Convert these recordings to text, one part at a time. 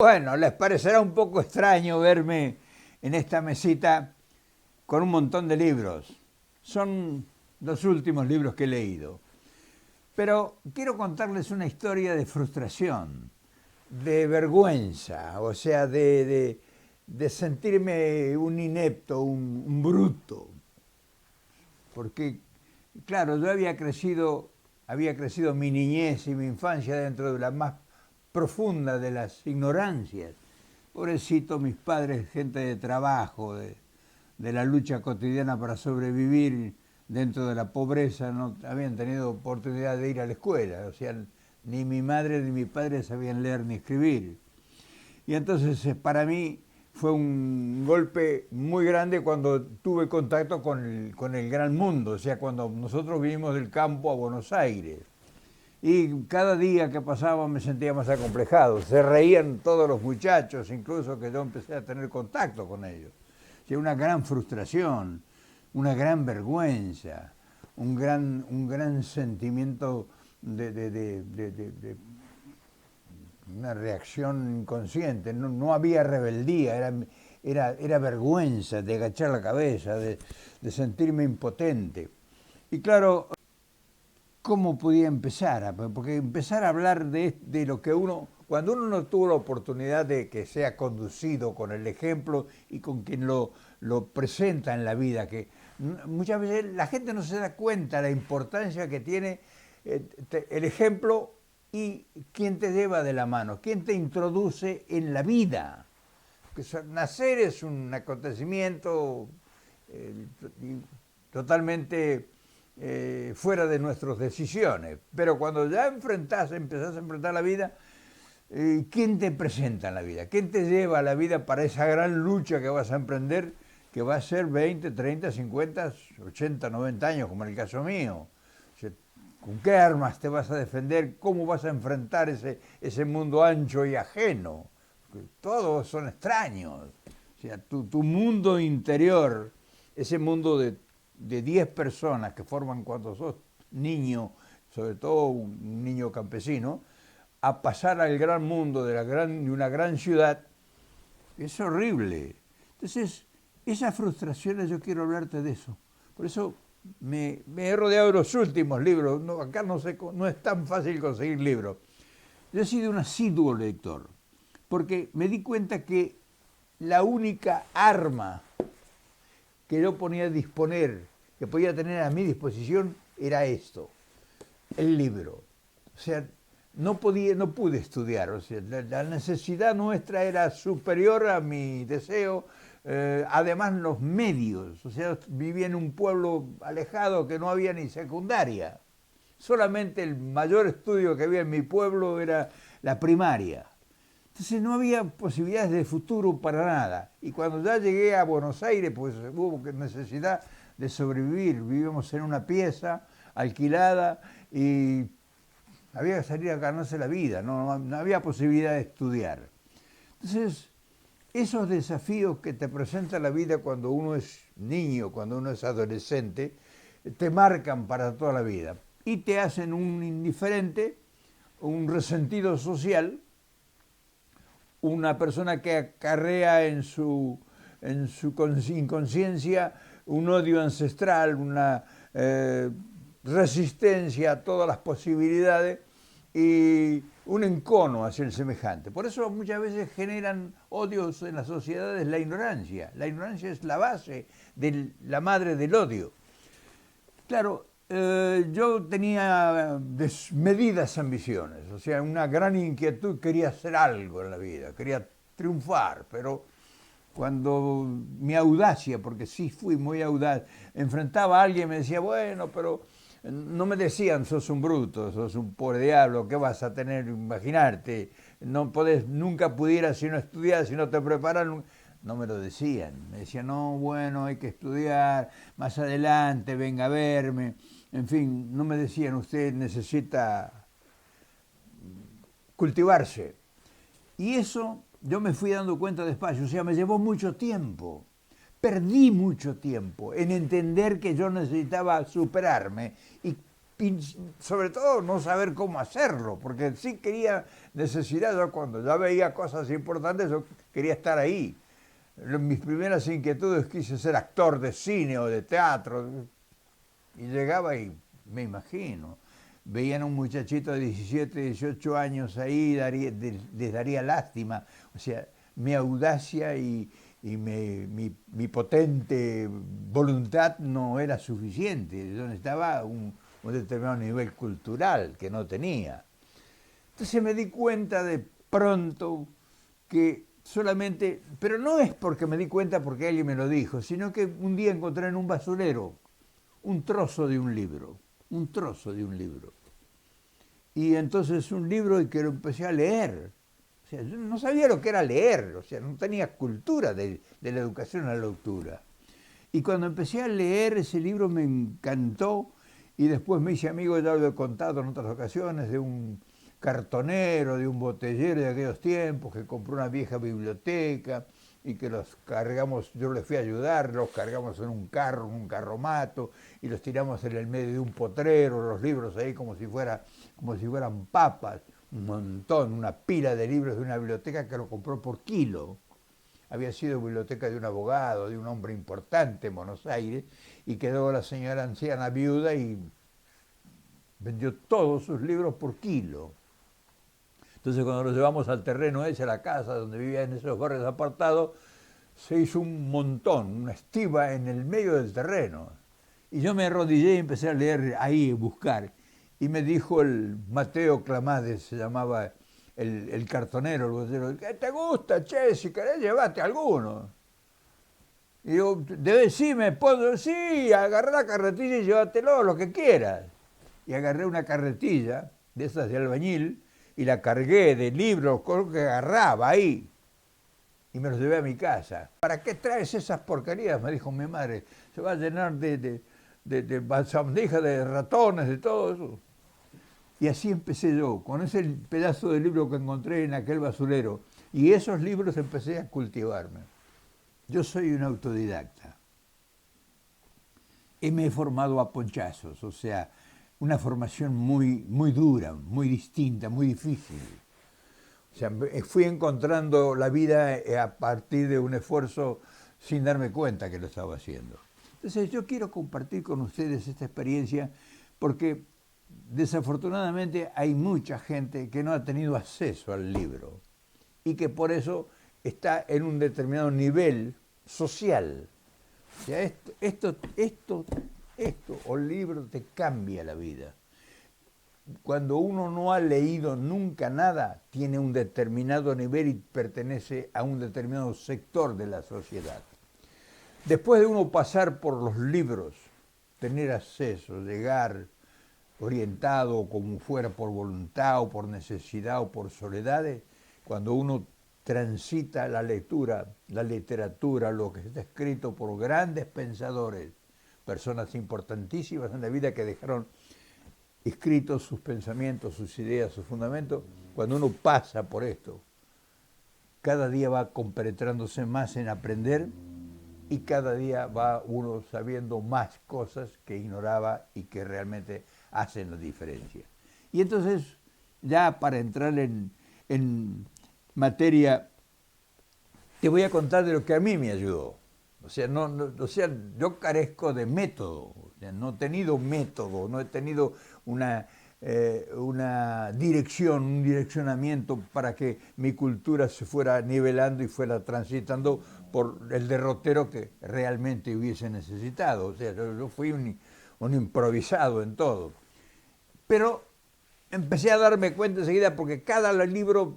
Bueno, les parecerá un poco extraño verme en esta mesita con un montón de libros. Son los últimos libros que he leído. Pero quiero contarles una historia de frustración, de vergüenza, o sea, de sentirme un inepto, un bruto. Porque, claro, yo había crecido mi niñez y mi infancia dentro de la más profunda de las ignorancias. Pobrecito, mis padres, gente de trabajo, de la lucha cotidiana para sobrevivir dentro de la pobreza, no habían tenido oportunidad de ir a la escuela, o sea, ni mi madre ni mi padre sabían leer ni escribir. Y entonces para mí fue un golpe muy grande cuando tuve contacto con el gran mundo, o sea, cuando nosotros vinimos del campo a Buenos Aires. Y cada día que pasaba me sentía más acomplejado. Se reían todos los muchachos, incluso que yo empecé a tener contacto con ellos. O sea, una gran frustración, una gran vergüenza, un gran sentimiento de una reacción inconsciente. No había rebeldía, era vergüenza de agachar la cabeza, de sentirme impotente. Y claro, ¿cómo podía empezar? Porque empezar a hablar de lo que uno, cuando uno no tuvo la oportunidad de que sea conducido con el ejemplo y con quien lo presenta en la vida, que muchas veces la gente no se da cuenta de la importancia que tiene el ejemplo y quién te lleva de la mano, quién te introduce en la vida. Nacer es un acontecimiento eh, totalmente fuera de nuestras decisiones. Pero cuando ya empezás a enfrentar la vida, ¿quién te presenta en la vida? ¿Quién te lleva a la vida para esa gran lucha que vas a emprender, que va a ser 20, 30, 50, 80, 90 años, como en el caso mío? O sea, ¿con qué armas te vas a defender? ¿Cómo vas a enfrentar ese mundo ancho y ajeno? Todos son extraños. O sea, tu mundo interior, ese mundo de 10 personas que forman cuando sos niño, sobre todo un niño campesino, a pasar al gran mundo de una gran ciudad, es horrible. Entonces, esas frustraciones, yo quiero hablarte de eso. Por eso me he rodeado de los últimos libros. No, acá no es tan fácil conseguir libros. Yo he sido un asiduo lector, porque me di cuenta que la única arma que yo ponía a disponer, que podía tener a mi disposición, era esto, el libro. O sea, no pude estudiar, o sea, la necesidad nuestra era superior a mi deseo, además los medios, o sea, vivía en un pueblo alejado que no había ni secundaria, solamente el mayor estudio que había en mi pueblo era la primaria. Entonces no había posibilidades de futuro para nada. Y cuando ya llegué a Buenos Aires, pues hubo necesidad de sobrevivir. Vivíamos en una pieza alquilada y había que salir a ganarse la vida, no había posibilidad de estudiar. Entonces, esos desafíos que te presenta la vida cuando uno es niño, cuando uno es adolescente, te marcan para toda la vida y te hacen un indiferente, un resentido social, una persona que acarrea en su inconsciencia un odio ancestral, una resistencia a todas las posibilidades y un encono hacia el semejante. Por eso muchas veces generan odios en las sociedades la ignorancia. La ignorancia es la base, la madre del odio. Claro, yo tenía desmedidas ambiciones, o sea, una gran inquietud, quería hacer algo en la vida, quería triunfar, pero cuando mi audacia, porque sí fui muy audaz, enfrentaba a alguien y me decía, bueno, pero no me decían, sos un bruto, sos un pobre diablo, ¿qué vas a tener? Imaginarte, no podés, nunca pudieras si no estudias, si no te preparan. No me lo decían, me decían, no, bueno, hay que estudiar, más adelante, venga a verme. En fin, no me decían, usted necesita cultivarse. Y eso yo me fui dando cuenta despacio, o sea, me llevó mucho tiempo. Perdí mucho tiempo en entender que yo necesitaba superarme y sobre todo no saber cómo hacerlo, porque sí quería necesidad, yo cuando ya veía cosas importantes, yo quería estar ahí. Mis primeras inquietudes quise ser actor de cine o de teatro, y llegaba y me imagino, veían a un muchachito de 17, 18 años ahí, les daría lástima. O sea, mi audacia y mi potente voluntad no era suficiente. Yo necesitaba un determinado nivel cultural que no tenía. Entonces me di cuenta de pronto que solamente, pero no es porque me di cuenta porque alguien me lo dijo, sino que un día encontré en un basurero un trozo de un libro, un trozo de un libro. Y entonces un libro y que lo empecé a leer. O sea, yo no sabía lo que era leer, o sea, no tenía cultura de la educación a la lectura. Y cuando empecé a leer ese libro me encantó y después me hice amigo, ya lo he contado en otras ocasiones, de un cartonero, de un botellero de aquellos tiempos que compró una vieja biblioteca y que los cargamos, yo les fui a ayudar, los cargamos en un carromato y los tiramos en el medio de un potrero, los libros ahí como si fueran papas, un montón, una pila de libros de una biblioteca que lo compró por kilo. Había sido biblioteca de un abogado, de un hombre importante en Buenos Aires, y quedó la señora anciana viuda y vendió todos sus libros por kilo. Entonces cuando los llevamos al terreno ese, a la casa donde vivía en esos barrios apartados, se hizo un montón, una estiva en el medio del terreno. Y yo me arrodillé y empecé a leer ahí, buscar. Y me dijo el Mateo Clamades, se llamaba el cartonero, el botero, ¿qué te gusta, che? Si querés, llevate alguno. Y yo, sí, me puedo, sí, agarrá la carretilla y llévatelo, lo que quieras. Y agarré una carretilla de esas de albañil y la cargué de libros, con que agarraba ahí. Y me los llevé a mi casa. ¿Para qué traes esas porquerías? Me dijo mi madre. Se va a llenar de bandijas, de ratones, de todo eso. Y así empecé yo, con ese pedazo de libro que encontré en aquel basurero. Y esos libros empecé a cultivarme. Yo soy un autodidacta. Y me he formado a ponchazos, o sea, una formación muy, muy dura, muy distinta, muy difícil. O sea, fui encontrando la vida a partir de un esfuerzo sin darme cuenta que lo estaba haciendo. Entonces yo quiero compartir con ustedes esta experiencia porque desafortunadamente hay mucha gente que no ha tenido acceso al libro y que por eso está en un determinado nivel social. O sea, esto o el libro te cambia la vida. Cuando uno no ha leído nunca nada, tiene un determinado nivel y pertenece a un determinado sector de la sociedad. Después de uno pasar por los libros, tener acceso, llegar orientado como fuera por voluntad o por necesidad o por soledades, cuando uno transita la lectura, la literatura, lo que está escrito por grandes pensadores, personas importantísimas en la vida que dejaron escritos sus pensamientos, sus ideas, sus fundamentos, cuando uno pasa por esto, cada día va compenetrándose más en aprender y cada día va uno sabiendo más cosas que ignoraba y que realmente hacen la diferencia. Y entonces, ya para entrar en materia, te voy a contar de lo que a mí me ayudó. O sea, yo carezco de método, o sea, no he tenido método, no he tenido una dirección, un direccionamiento para que mi cultura se fuera nivelando y fuera transitando por el derrotero que realmente hubiese necesitado. O sea, yo fui un improvisado en todo. Pero empecé a darme cuenta enseguida porque cada libro,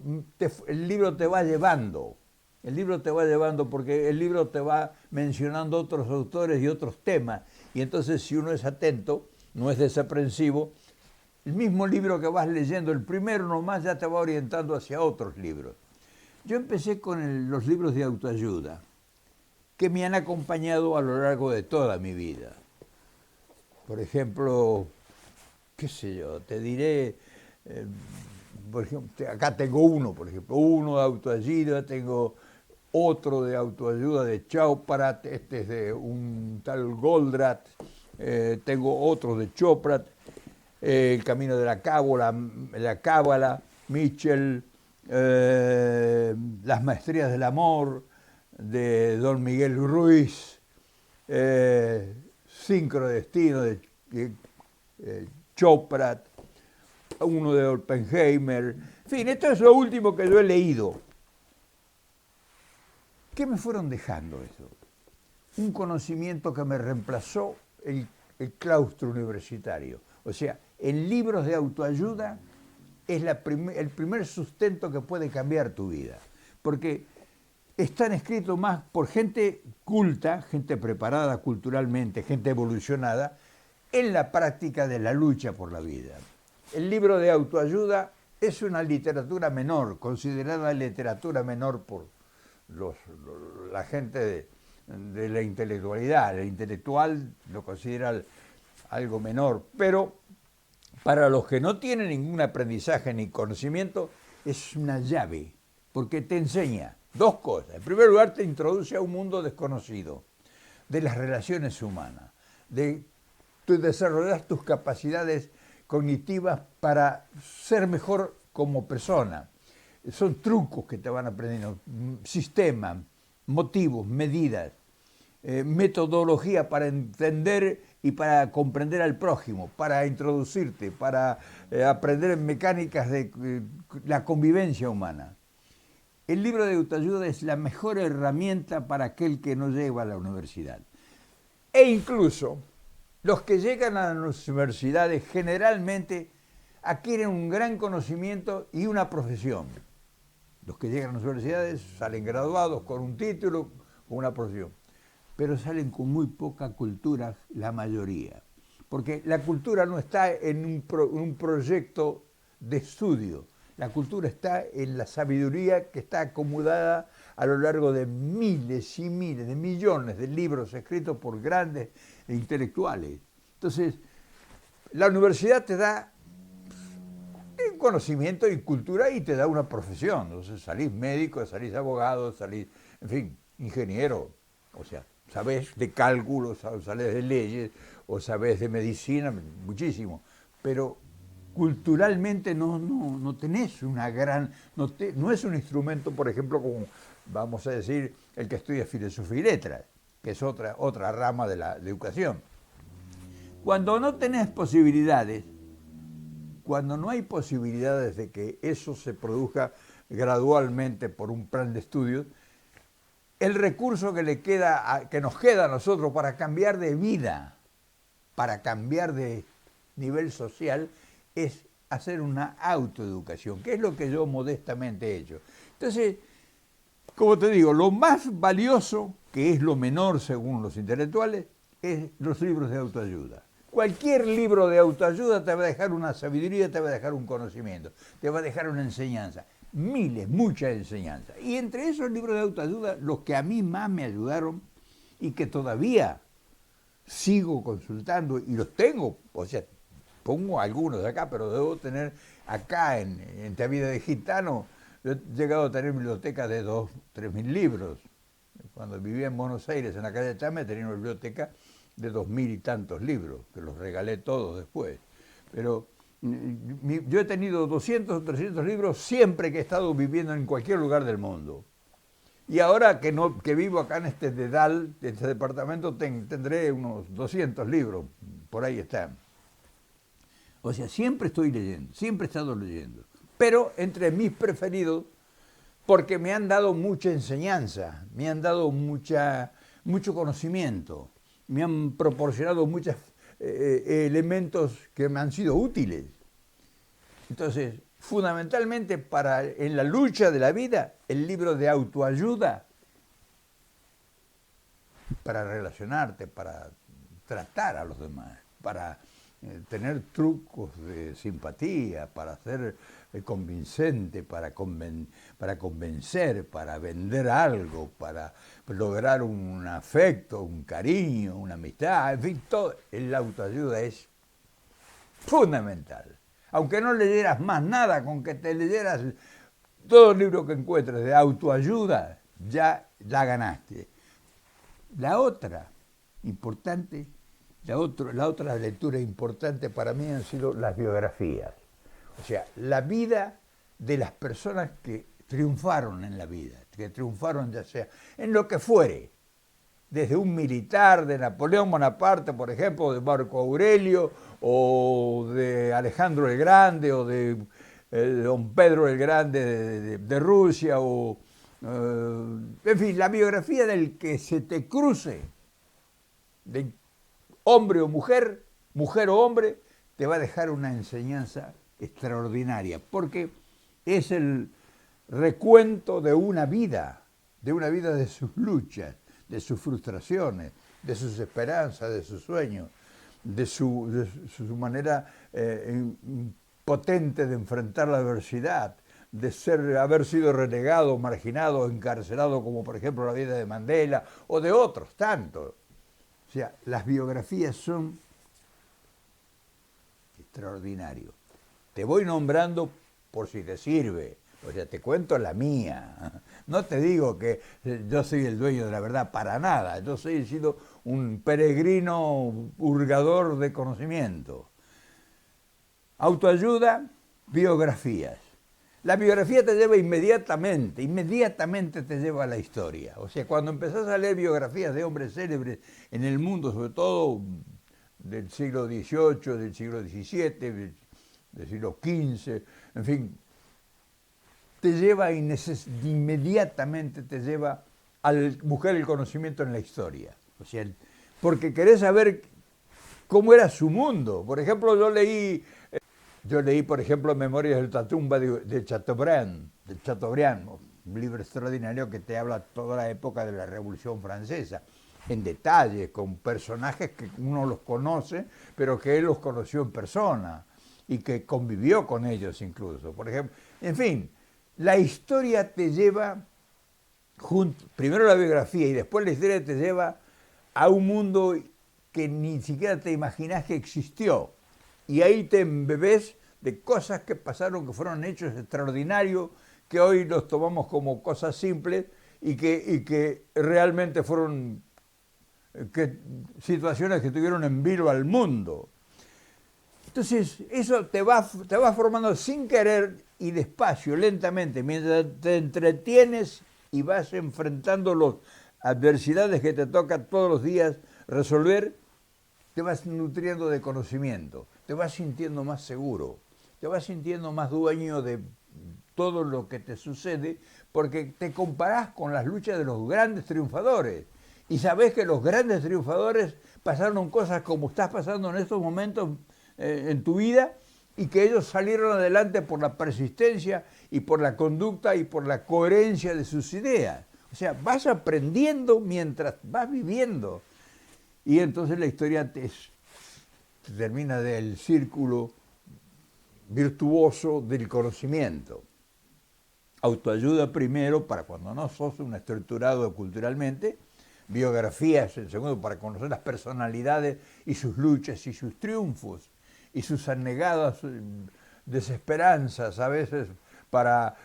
el libro te va llevando. El libro te va llevando porque el libro te va mencionando otros autores y otros temas. Y entonces si uno es atento, no es desaprensivo, el mismo libro que vas leyendo, el primero nomás ya te va orientando hacia otros libros. Yo empecé con los libros de autoayuda, que me han acompañado a lo largo de toda mi vida. Por ejemplo, qué sé yo, te diré, por ejemplo, acá tengo uno, por ejemplo, uno de autoayuda, tengo otro de autoayuda de Choprat, este es de un tal Goldratt, tengo otro de Choprat. El camino de la Cábala, Mitchell, Las maestrías del amor, de Don Miguel Ruiz, Sincrodestino de Chopra, uno de Oppenheimer. En fin, esto es lo último que yo he leído. ¿Qué me fueron dejando eso? Un conocimiento que me reemplazó el claustro universitario. O sea, en libros de autoayuda es el primer sustento que puede cambiar tu vida. Porque están escritos más por gente culta, gente preparada culturalmente, gente evolucionada, en la práctica de la lucha por la vida. El libro de autoayuda es una literatura menor, considerada literatura menor por la gente de la intelectualidad. El intelectual lo considera algo menor, pero para los que no tienen ningún aprendizaje ni conocimiento, es una llave, porque te enseña dos cosas. En primer lugar, te introduce a un mundo desconocido, de las relaciones humanas, de desarrollar tus capacidades cognitivas para ser mejor como persona. Son trucos que te van aprendiendo, sistemas, motivos, medidas, metodología para entender y para comprender al prójimo, para introducirte, para aprender mecánicas de la convivencia humana. El libro de autoayuda es la mejor herramienta para aquel que no llega a la universidad. E incluso los que llegan a las universidades generalmente adquieren un gran conocimiento y una profesión. Los que llegan a las universidades salen graduados con un título, con una profesión, pero salen con muy poca cultura la mayoría. Porque la cultura no está en un proyecto de estudio. La cultura está en la sabiduría que está acumulada a lo largo de miles y miles, de millones de libros escritos por grandes intelectuales. Entonces, la universidad te da conocimiento y cultura y te da una profesión. Entonces, salís médico, salís abogado, salís, en fin, ingeniero. O sea, sabés de cálculos, sabés de leyes o sabés de medicina, muchísimo. Pero culturalmente no tenés una gran... No es un instrumento, por ejemplo, como, vamos a decir, el que estudia filosofía y letras, que es otra rama de la educación. Cuando no tenés posibilidades, cuando no hay posibilidades de que eso se produzca gradualmente por un plan de estudios, el recurso que nos queda a nosotros para cambiar de vida, para cambiar de nivel social, es hacer una autoeducación, que es lo que yo modestamente he hecho. Entonces, como te digo, lo más valioso, que es lo menor según los intelectuales, es los libros de autoayuda. Cualquier libro de autoayuda te va a dejar una sabiduría, te va a dejar un conocimiento, te va a dejar una enseñanza, muchas enseñanzas. Y entre esos libros de autoayuda, los que a mí más me ayudaron y que todavía sigo consultando y los tengo, o sea, pongo algunos acá, pero debo tener acá en Te Vida de Gitano, yo he llegado a tener bibliotecas de 2.000, 3.000 libros. Cuando vivía en Buenos Aires, en la calle Chame, tenía una biblioteca de 2.000 y tantos libros, que los regalé todos después. Pero yo he tenido 200 o 300 libros siempre que he estado viviendo en cualquier lugar del mundo. Y ahora que vivo acá en este dedal, de este departamento, tendré unos 200 libros, por ahí están. O sea, siempre estoy leyendo, siempre he estado leyendo. Pero entre mis preferidos, porque me han dado mucha enseñanza, me han dado mucho conocimiento, me han proporcionado muchos elementos que me han sido útiles. Entonces, fundamentalmente en la lucha de la vida, el libro de autoayuda, para relacionarte, para tratar a los demás, para tener trucos de simpatía, para ser convincente, para convencer, para vender algo, para lograr un afecto, un cariño, una amistad, en fin, todo. La autoayuda es fundamental. Aunque no leyeras más nada, con que te leyeras todo el libro que encuentres de autoayuda, ya la ganaste. La otra importante La otra lectura importante para mí han sido las biografías. O sea, la vida de las personas que triunfaron en la vida, que triunfaron ya sea en lo que fuere, desde un militar, de Napoleón Bonaparte, por ejemplo, de Marco Aurelio, o de Alejandro el Grande, o de don Pedro el Grande de Rusia, o en fin, la biografía del que se te cruce, de hombre o mujer, mujer o hombre, te va a dejar una enseñanza extraordinaria, porque es el recuento de una vida de sus luchas, de sus frustraciones, de sus esperanzas, de sus sueños, de su manera potente de enfrentar la adversidad, de haber sido renegado, marginado, encarcelado, como por ejemplo la vida de Mandela o de otros tantos. O sea, las biografías son extraordinarias. Te voy nombrando por si te sirve. O sea, te cuento la mía. No te digo que yo soy el dueño de la verdad, para nada. Yo he sido un peregrino hurgador de conocimiento. Autoayuda, biografías. La biografía te lleva inmediatamente te lleva a la historia. O sea, cuando empezás a leer biografías de hombres célebres en el mundo, sobre todo del siglo XVIII, del siglo XVII, del siglo XV, en fin, te lleva inmediatamente te lleva a buscar el conocimiento en la historia. O sea, porque querés saber cómo era su mundo. Por ejemplo, yo leí, por ejemplo, Memorias de la tumba de Chateaubriand, un libro extraordinario que te habla toda la época de la Revolución Francesa, en detalle, con personajes que uno los conoce, pero que él los conoció en persona y que convivió con ellos incluso. Por ejemplo, en fin, la historia te lleva, primero la biografía y después la historia te lleva a un mundo que ni siquiera te imaginás que existió. Y ahí te embebés de cosas que pasaron, que fueron hechos extraordinarios, que hoy los tomamos como cosas simples y que realmente fueron situaciones que tuvieron en vilo al mundo. Entonces, eso te va formando sin querer y despacio, lentamente, mientras te entretienes y vas enfrentando las adversidades que te toca todos los días resolver, te vas nutriendo de conocimiento, te vas sintiendo más seguro, te vas sintiendo más dueño de todo lo que te sucede, porque te comparás con las luchas de los grandes triunfadores y sabés que los grandes triunfadores pasaron cosas como estás pasando en estos momentos en tu vida, y que ellos salieron adelante por la persistencia y por la conducta y por la coherencia de sus ideas. O sea, vas aprendiendo mientras vas viviendo. Y entonces la historia te termina del círculo virtuoso del conocimiento. Autoayuda primero, para cuando no sos un estructurado culturalmente. Biografías en segundo, para conocer las personalidades y sus luchas y sus triunfos y sus anegadas desesperanzas, a veces para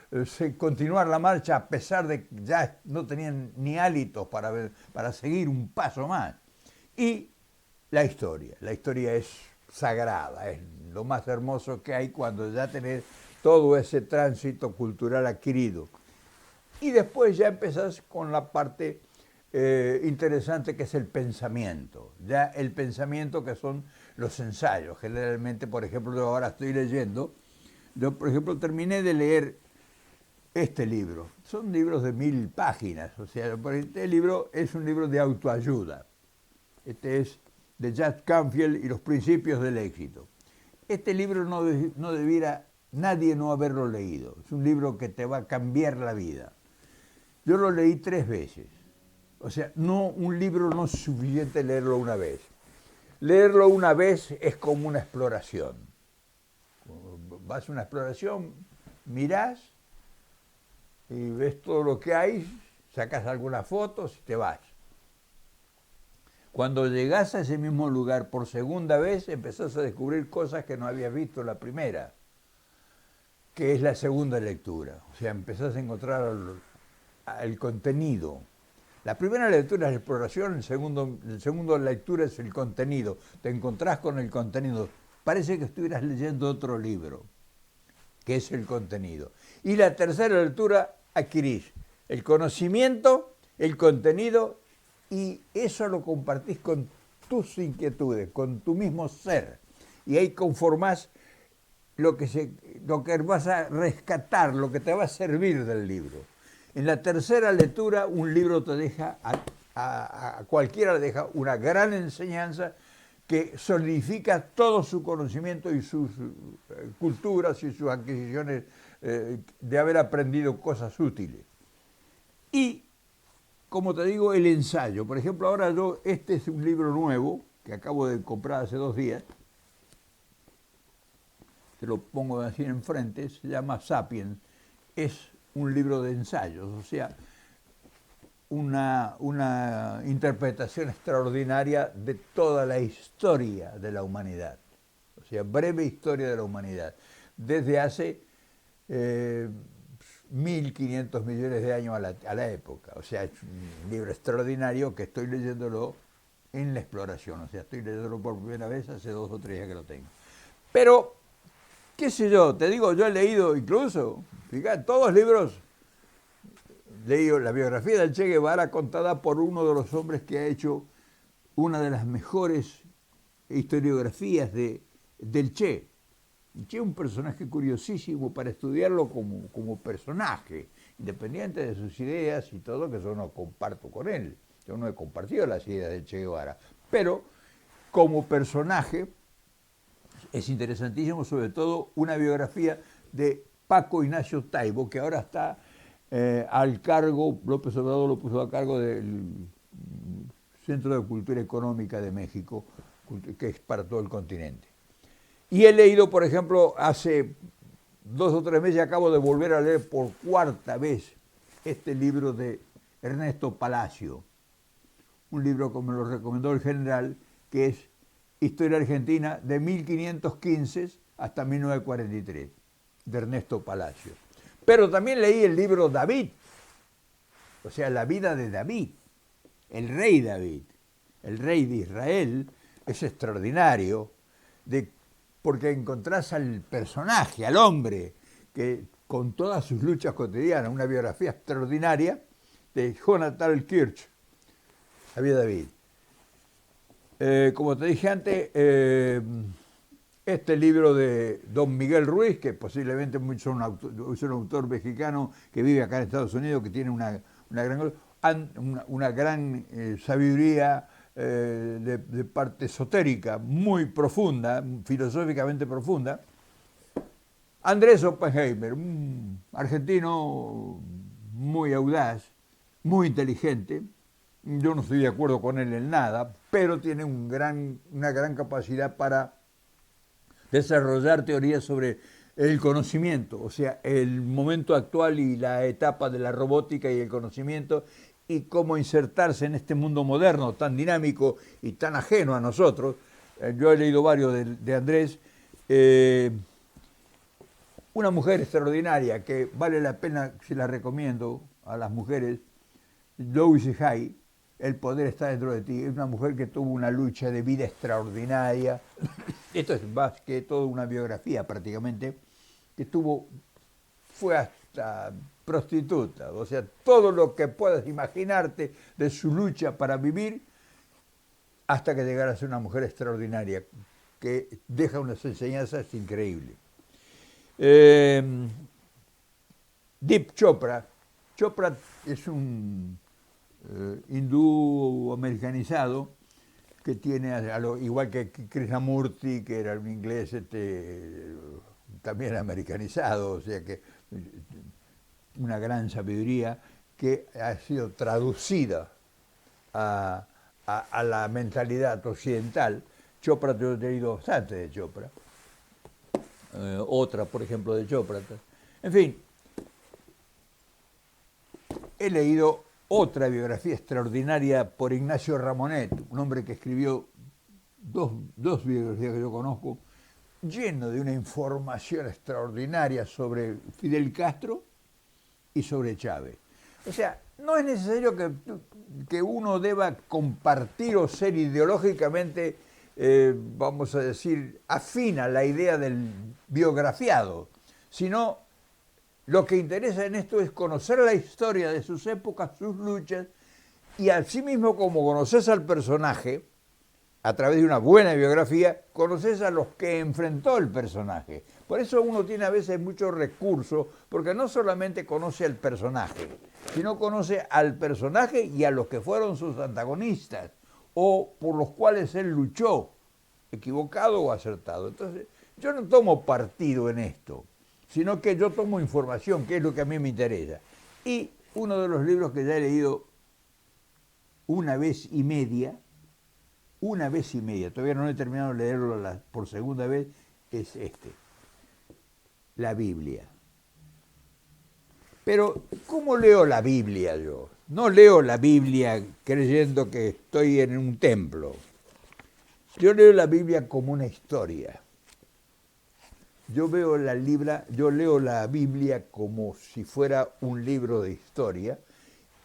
continuar la marcha a pesar de que ya no tenían ni hálitos para seguir un paso más. Y la historia es sagrada, es lo más hermoso que hay cuando ya tenés todo ese tránsito cultural adquirido. Y después ya empezás con la parte interesante, que es el pensamiento. Ya el pensamiento, que son los ensayos. Generalmente, por ejemplo, yo ahora estoy leyendo, yo por ejemplo terminé de leer este libro. Son libros de 1000 páginas, o sea, este libro es un libro de autoayuda. Este es de Jack Canfield y los principios del éxito. Este libro no debiera nadie no haberlo leído. Es un libro que te va a cambiar la vida. Yo lo leí 3 veces. O sea, un libro no es suficiente leerlo una vez. Leerlo una vez es como una exploración. Vas a una exploración, mirás y ves todo lo que hay, sacas algunas fotos y te vas. Cuando llegás a ese mismo lugar por segunda vez, empezás a descubrir cosas que no habías visto la primera, que es la segunda lectura. O sea, empezás a encontrar el contenido. La primera lectura es la exploración, el segundo lectura es el contenido. Te encontrás con el contenido. Parece que estuvieras leyendo otro libro, que es el contenido. Y la tercera lectura adquirís el conocimiento, el contenido, y eso lo compartís con tus inquietudes, con tu mismo ser. Y ahí conformás lo que vas a rescatar, lo que te va a servir del libro. En la tercera lectura, un libro te deja, a cualquiera le deja una gran enseñanza que solidifica todo su conocimiento y sus culturas y sus adquisiciones de haber aprendido cosas útiles. Y, como te digo, el ensayo. Por ejemplo, ahora este es un libro nuevo que acabo de comprar hace 2 días. Te lo pongo así enfrente, se llama Sapiens. Es un libro de ensayos, o sea, una interpretación extraordinaria de toda la historia de la humanidad. O sea, breve historia de la humanidad. Desde hace 1.500 millones de años a la época. O sea, es un libro extraordinario que estoy leyéndolo en la exploración. O sea, estoy leyéndolo por primera vez hace 2 o 3 días que lo tengo. Pero, qué sé yo, te digo, yo he leído incluso, fíjate, todos libros, leí la biografía del Che Guevara contada por uno de los hombres que ha hecho una de las mejores historiografías del Che. El Che es un personaje curiosísimo para estudiarlo como personaje, independiente de sus ideas y todo, que yo no comparto con él. Yo no he compartido las ideas del Che Guevara, pero como personaje es interesantísimo, sobre todo una biografía de Paco Ignacio Taibo, que ahora está al cargo, López Obrador lo puso a cargo del Centro de Cultura Económica de México, que es para todo el continente. Y he leído, por ejemplo, hace 2 o 3 meses, acabo de volver a leer por 4ª vez este libro de Ernesto Palacio, un libro que me lo recomendó el general, que es Historia Argentina de 1515 hasta 1943, de Ernesto Palacio. Pero también leí el libro David, o sea, la vida de David, el rey David, el rey de Israel. Es extraordinario, porque encontrás al personaje, al hombre, que con todas sus luchas cotidianas, una biografía extraordinaria de Jonathan Kirch, la vida de David. Como te dije antes, este libro de don Miguel Ruiz, que posiblemente es un autor mexicano que vive acá en Estados Unidos, que tiene una gran sabiduría de parte esotérica, muy profunda, filosóficamente profunda. Andrés Oppenheimer, un argentino muy audaz, muy inteligente. Yo no estoy de acuerdo con él en nada, pero tiene una gran capacidad para desarrollar teorías sobre el conocimiento, o sea, el momento actual y la etapa de la robótica y el conocimiento, y cómo insertarse en este mundo moderno tan dinámico y tan ajeno a nosotros. Yo he leído varios de Andrés. Una mujer extraordinaria que vale la pena, se la recomiendo a las mujeres, Louise Hay, El poder está dentro de ti. Es una mujer que tuvo una lucha de vida extraordinaria. Esto es más que toda una biografía prácticamente, que fue hasta prostituta, o sea, todo lo que puedas imaginarte de su lucha para vivir, hasta que llegara a ser una mujer extraordinaria, que deja unas enseñanzas increíbles. Deep Chopra. Chopra es un hindú americanizado que tiene, igual que Krishnamurti, que era un inglés también americanizado, o sea que una gran sabiduría que ha sido traducida a la mentalidad occidental. Chopra, yo he leído bastante de Chopra, otra, por ejemplo, de Chopra. En fin, he leído otra biografía extraordinaria por Ignacio Ramonet, un hombre que escribió dos biografías que yo conozco, lleno de una información extraordinaria sobre Fidel Castro y sobre Chávez. O sea, no es necesario que uno deba compartir o ser ideológicamente, vamos a decir, afín a la idea del biografiado, sino lo que interesa en esto es conocer la historia de sus épocas, sus luchas, y asimismo como conoces al personaje, a través de una buena biografía, conoces a los que enfrentó el personaje. Por eso uno tiene a veces muchos recursos, porque no solamente conoce al personaje, sino conoce al personaje y a los que fueron sus antagonistas, o por los cuales él luchó, equivocado o acertado. Entonces, yo no tomo partido en esto, sino que yo tomo información, que es lo que a mí me interesa. Y uno de los libros que ya he leído una vez y media, todavía no he terminado de leerlo por segunda vez, es este, la Biblia. Pero, ¿cómo leo la Biblia yo? No leo la Biblia creyendo que estoy en un templo. Yo leo la Biblia como una historia. Yo leo la Biblia como si fuera un libro de historia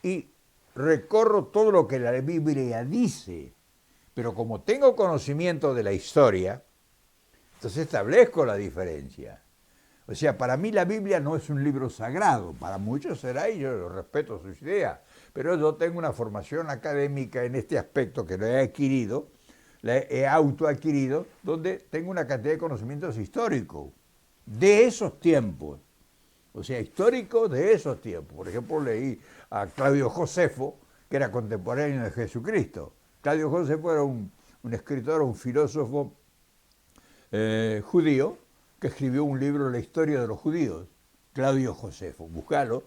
y recorro todo lo que la Biblia dice. Pero como tengo conocimiento de la historia, entonces establezco la diferencia. O sea, para mí la Biblia no es un libro sagrado, para muchos será y yo respeto sus ideas, pero yo tengo una formación académica en este aspecto que lo he adquirido, la he autoadquirido, donde tengo una cantidad de conocimientos históricos de esos tiempos, o sea, históricos de esos tiempos. Por ejemplo, leí a Claudio Josefo, que era contemporáneo de Jesucristo. Claudio Josefo era un escritor, un filósofo judío, que escribió un libro, La historia de los judíos, Claudio Josefo, buscalo,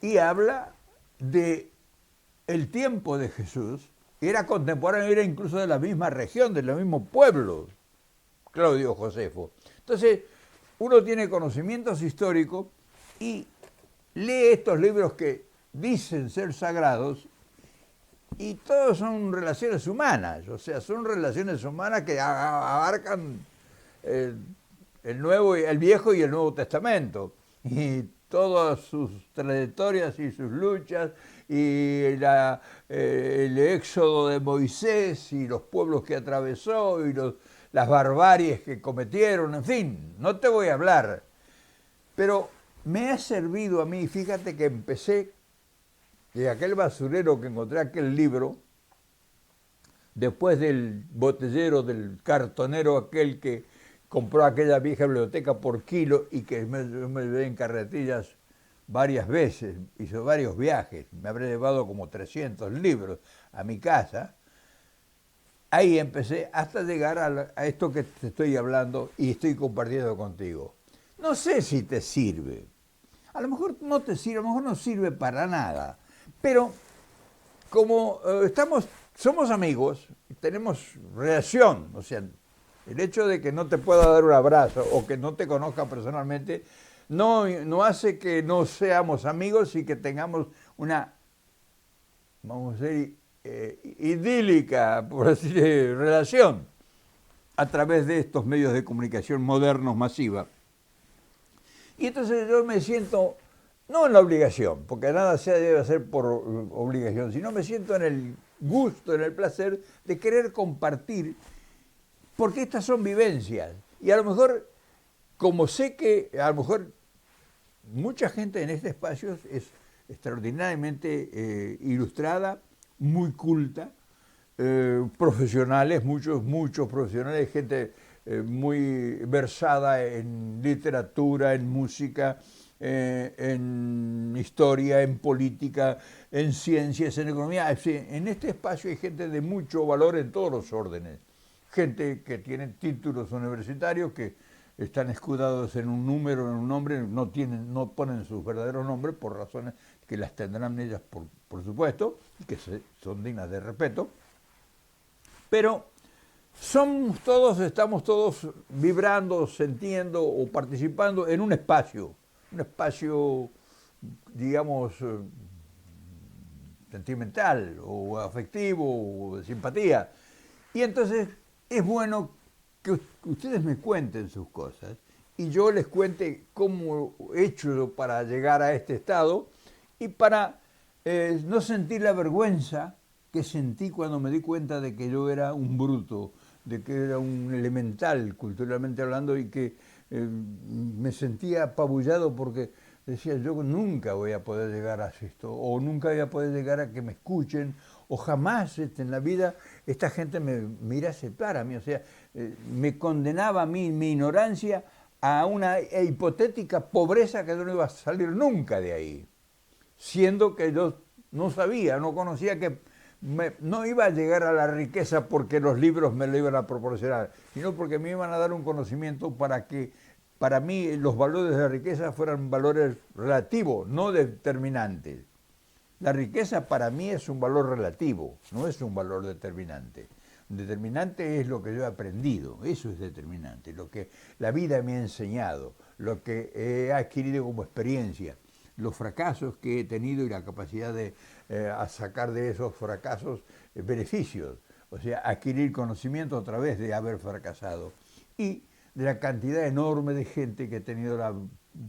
y habla de el tiempo de Jesús, era contemporáneo, era incluso de la misma región, del mismo pueblo, Claudio Josefo. Entonces, uno tiene conocimientos históricos y lee estos libros que dicen ser sagrados y todos son relaciones humanas, o sea, son relaciones humanas que abarcan el Viejo y el Nuevo Testamento, y todas sus trayectorias y sus luchas, y el éxodo de Moisés, y los pueblos que atravesó, y las barbaries que cometieron, en fin, no te voy a hablar. Pero me ha servido a mí, fíjate que empecé de aquel basurero que encontré aquel libro, después del botellero, del cartonero aquel que compró aquella vieja biblioteca por kilo y que me llevé en carretillas varias veces, hizo varios viajes, me habré llevado como 300 libros a mi casa. Ahí empecé hasta llegar a esto que te estoy hablando y estoy compartiendo contigo. No sé si te sirve, a lo mejor no te sirve, a lo mejor no sirve para nada, pero como somos amigos, tenemos relación, o sea, el hecho de que no te pueda dar un abrazo o que no te conozca personalmente no hace que no seamos amigos y que tengamos una, vamos a decir, idílica, por así decir, relación a través de estos medios de comunicación modernos, masiva. Y entonces yo me siento, no en la obligación, porque nada se debe hacer por obligación, sino me siento en el gusto, en el placer de querer compartir, porque estas son vivencias. Y a lo mejor, como sé que a lo mejor mucha gente en este espacio es extraordinariamente ilustrada, muy culta, profesionales, muchos profesionales, gente muy versada en literatura, en música, en historia, en política, en ciencias, en economía. En este espacio hay gente de mucho valor en todos los órdenes. Gente que tiene títulos universitarios, que están escudados en un número, en un nombre, no ponen sus verdaderos nombres por razones que las tendrán ellas, por supuesto, y que son dignas de respeto. Pero estamos todos vibrando, sintiendo o participando en un espacio, digamos, sentimental o afectivo o de simpatía. Y entonces es bueno que ustedes me cuenten sus cosas y yo les cuente cómo he hecho para llegar a este estado y para No sentí la vergüenza que sentí cuando me di cuenta de que yo era un bruto, de que era un elemental, culturalmente hablando, y que me sentía apabullado porque decía, yo nunca voy a poder llegar a esto, o nunca voy a poder llegar a que me escuchen, o jamás en la vida esta gente me irá a aceptar a mí. O sea, me condenaba a mí, mi ignorancia, a una hipotética pobreza que yo no iba a salir nunca de ahí, siendo que yo no sabía, no conocía que no iba a llegar a la riqueza porque los libros me lo iban a proporcionar, sino porque me iban a dar un conocimiento para que para mí los valores de la riqueza fueran valores relativos, no determinantes. La riqueza para mí es un valor relativo, no es un valor determinante. Determinante es lo que yo he aprendido, eso es determinante, lo que la vida me ha enseñado, lo que he adquirido como experiencia, los fracasos que he tenido y la capacidad de sacar de esos fracasos beneficios, o sea, adquirir conocimiento a través de haber fracasado. Y de la cantidad enorme de gente que he tenido la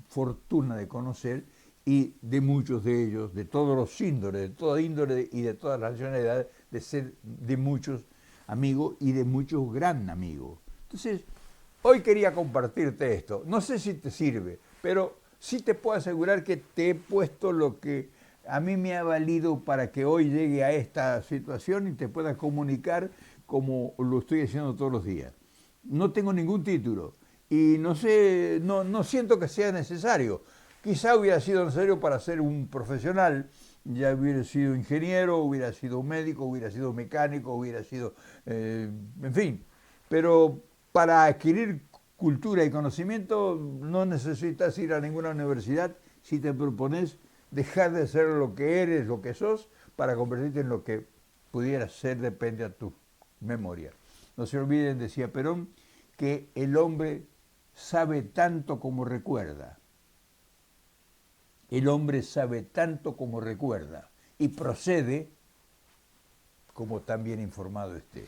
fortuna de conocer y de muchos de ellos, de todos los índoles, de toda índole y de todas las nacionalidades, de ser de muchos amigos y de muchos gran amigos. Entonces, hoy quería compartirte esto. No sé si te sirve, pero sí te puedo asegurar que te he puesto lo que a mí me ha valido para que hoy llegue a esta situación y te pueda comunicar como lo estoy haciendo todos los días. No tengo ningún título y no sé, no siento que sea necesario. Quizá hubiera sido necesario para ser un profesional, ya hubiera sido ingeniero, hubiera sido médico, hubiera sido mecánico, hubiera sido, en fin, pero para adquirir cultura y conocimiento no necesitas ir a ninguna universidad si te propones dejar de ser lo que eres, lo que sos, para convertirte en lo que pudieras ser, depende a tu memoria. No se olviden, decía Perón, que el hombre sabe tanto como recuerda. El hombre sabe tanto como recuerda y procede como tan bien informado esté.